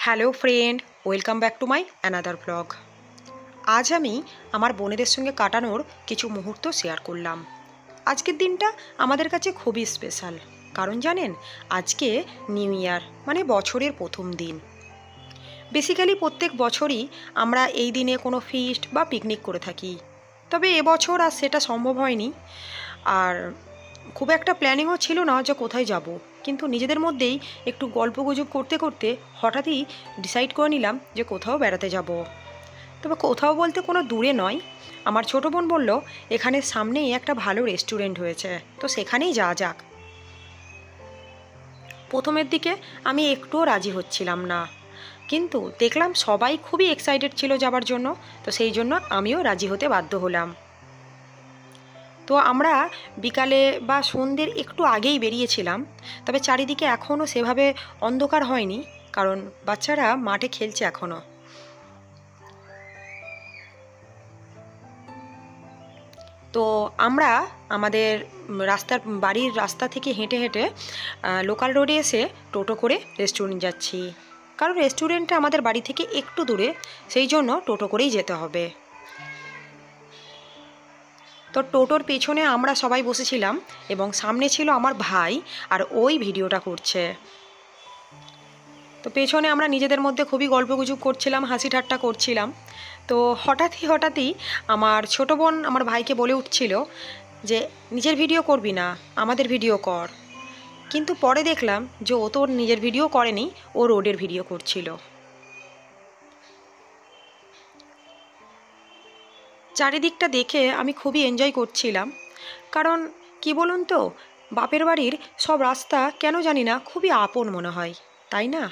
Hello friend, welcome back to my another blog. আজ আমি আমার বোনেদের সঙ্গে কাটানোর কিছু মুহূর্ত শেয়ার করলাম। আজকের দিনটা আমাদের কাছে খুবই স্পেশাল, কারণ জানেন আজকে নিউ ইয়ার মানে বছরের প্রথম দিন। বেসিক্যালি প্রত্যেক বছরই আমরা এই দিনে কোনো ফিস্ট বা পিকনিক করে থাকি, তবে এবছর আর সেটা সম্ভব হয়নি। আর খুব একটা প্ল্যানিংও ছিল না যে কোথায় যাব, কিন্তু নিজেদের মধ্যেই একটু গল্পগুজব করতে করতে হঠাৎই ডিসাইড করে নিলাম যে কোথাও বেড়াতে যাব। তবে কোথাও বলতে কোনো দূরে নয়। আমার ছোটো বোন বলল এখানে সামনেই একটা ভালো রেস্টুরেন্ট হয়েছে, তো সেখানেই যাওয়া যাক। প্রথমের দিকে আমি একটুও রাজি হচ্ছিলাম না, কিন্তু দেখলাম সবাই খুবই এক্সাইটেড ছিল যাবার জন্য, তো সেই জন্য আমিও রাজি হতে বাধ্য হলাম। তো আমরা বিকালে বা সন্ধ্যের একটু আগেই বেরিয়েছিলাম, তবে চারিদিকে এখনও সেভাবে অন্ধকার হয়নি, কারণ বাচ্চারা মাঠে খেলছে এখনও। তো আমরা আমাদের বাড়ির রাস্তা থেকে হেঁটে হেঁটে লোকাল রোডে এসে টোটো করে রেস্টুরেন্ট যাচ্ছি, কারণ রেস্টুরেন্টটা আমাদের বাড়ি থেকে একটু দূরে, সেই জন্য টোটো করেই যেতে হবে। তো টোটোর পেছনে আমরা সবাই বসেছিলাম এবং সামনে ছিল আমার ভাই, আর ওই ভিডিওটা করছে। তো পেছনে আমরা নিজেদের মধ্যে খুবই গল্পগুজব করছিলাম, হাসি ঠাট্টা করছিলাম। তো হঠাৎই আমার ছোটো বোন আমার ভাইকে বলে উঠছিল যে নিজের ভিডিও করবি না, আমাদের ভিডিও কর। কিন্তু পরে দেখলাম যে ও তো ওর নিজের ভিডিও করেনি, ও রোডের ভিডিও করছিল। চারিদিকটা দেখে আমি খুবই এনজয় করছিলাম, কারণ কি বলুন তো, বাপের বাড়ির সব রাস্তা কেন জানি না খুবই আপন মনে হয়, তাই না?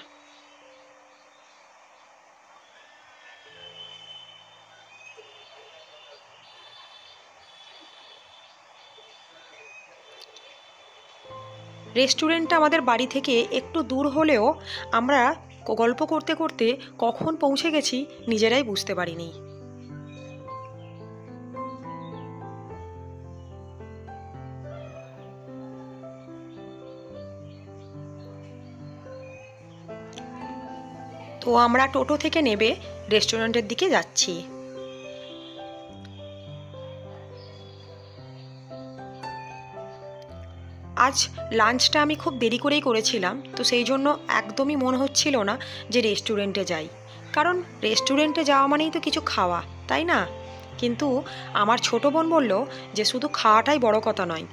রেস্টুরেন্টটা আমাদের বাড়ি থেকে একটু দূর হলেও আমরা গল্প করতে করতে কখন পৌঁছে গেছি নিজেরাই বুঝতে পারিনি। তো আমরা টোটো থেকে নেবে রেস্টুরেন্টের দিকে যাচ্ছি। আজ লাঞ্চটা আমি খুব দেরি করেই করেছিলাম, তো সেই জন্য একদমই মনে হচ্ছিল না যে রেস্টুরেন্টে যাই, কারণ রেস্টুরেন্টে যাওয়া মানেই তো কিছু খাওয়া, তাই না? কিন্তু আমার ছোটো বোন বলল যে শুধু খাওয়াটাই বড় কথা নয়,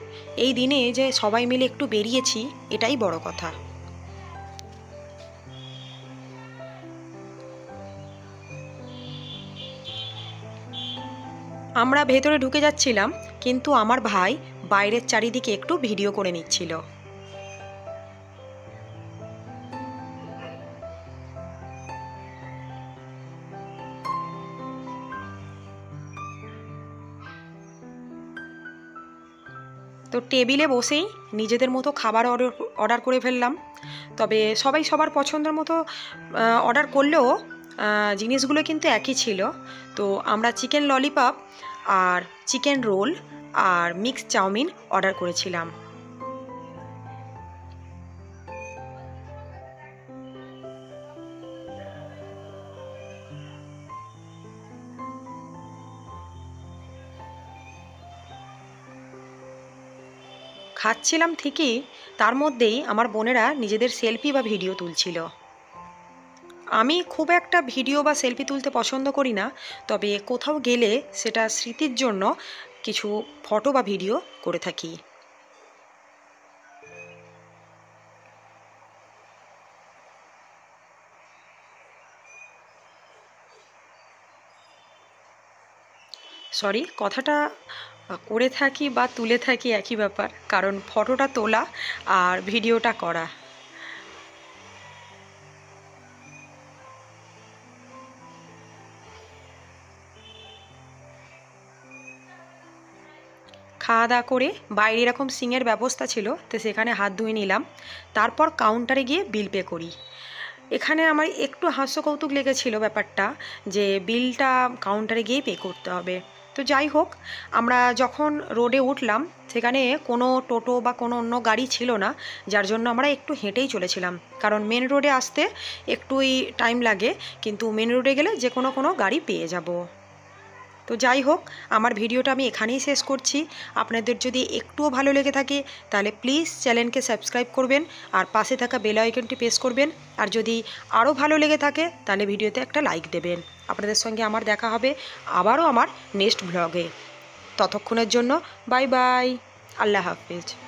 এই দিনে যে সবাই মিলে একটু বেরিয়েছি এটাই বড় কথা। আমরা ভেতরে ঢুকে যাচ্ছিলাম, কিন্তু আমার ভাই বাইরের চারিদিকে একটু ভিডিও করে নিচ্ছিল। তো টেবিলে বসেই নিজেদের মতো খাবার অর্ডার করে ফেললাম। তবে সবাই সবার পছন্দের মতো অর্ডার করলেও জিনিসগুলো কিন্তু একই ছিল। তো আমরা চিকেন ললিপপ আর চিকেন রোল আর মিক্স চাউমিন অর্ডার করেছিলাম। খাচ্ছিলাম ঠিকই, তার মধ্যেই আমার বোনেরা নিজেদের সেলফি বা ভিডিও তুলছিল। আমি খুব একটা ভিডিও বা সেলফি তুলতে পছন্দ করি না, তবে কোথাও গেলে সেটা স্মৃতির জন্য কিছু ফটো বা ভিডিও করে থাকি। সরি, কথাটা করে থাকি বা তুলে থাকি একই ব্যাপার, কারণ ফটোটা তোলা আর ভিডিওটা করা। খাওয়া দাওয়া করে বাইরে এরকম সিংয়ের ব্যবস্থা ছিল, তো সেখানে হাত ধুয়ে নিলাম, তারপর কাউন্টারে গিয়ে বিল পে করি। এখানে আমার একটু হাস্যকৌতুক লেগেছিল ব্যাপারটা, যে বিলটা কাউন্টারে গিয়েই পে করতে হবে। তো যাই হোক, আমরা যখন রোডে উঠলাম সেখানে কোনো টোটো বা কোনো অন্য গাড়ি ছিল না, যার জন্য আমরা একটু হেঁটেই চলেছিলাম, কারণ মেন রোডে আসতে একটুই টাইম লাগে, কিন্তু মেন রোডে গেলে যে কোনো গাড়ি পেয়ে যাব। তো যাই হোক, আমার ভিডিওটা আমি এখানেই শেষ করছি। আপনাদের যদি একটুও ভালো লেগে থাকে তাহলে প্লিজ চ্যানেলকে সাবস্ক্রাইব করবেন আর পাশে থাকা বেল আইকনটি প্রেস করবেন। আর যদি আরও ভালো লেগে থাকে তাহলে ভিডিওতে একটা লাইক দেবেন। আপনাদের সঙ্গে আমার দেখা হবে আবারও আমার নেক্সট ব্লগে। ততক্ষণের জন্য বাই বাই, আল্লাহ হাফেজ।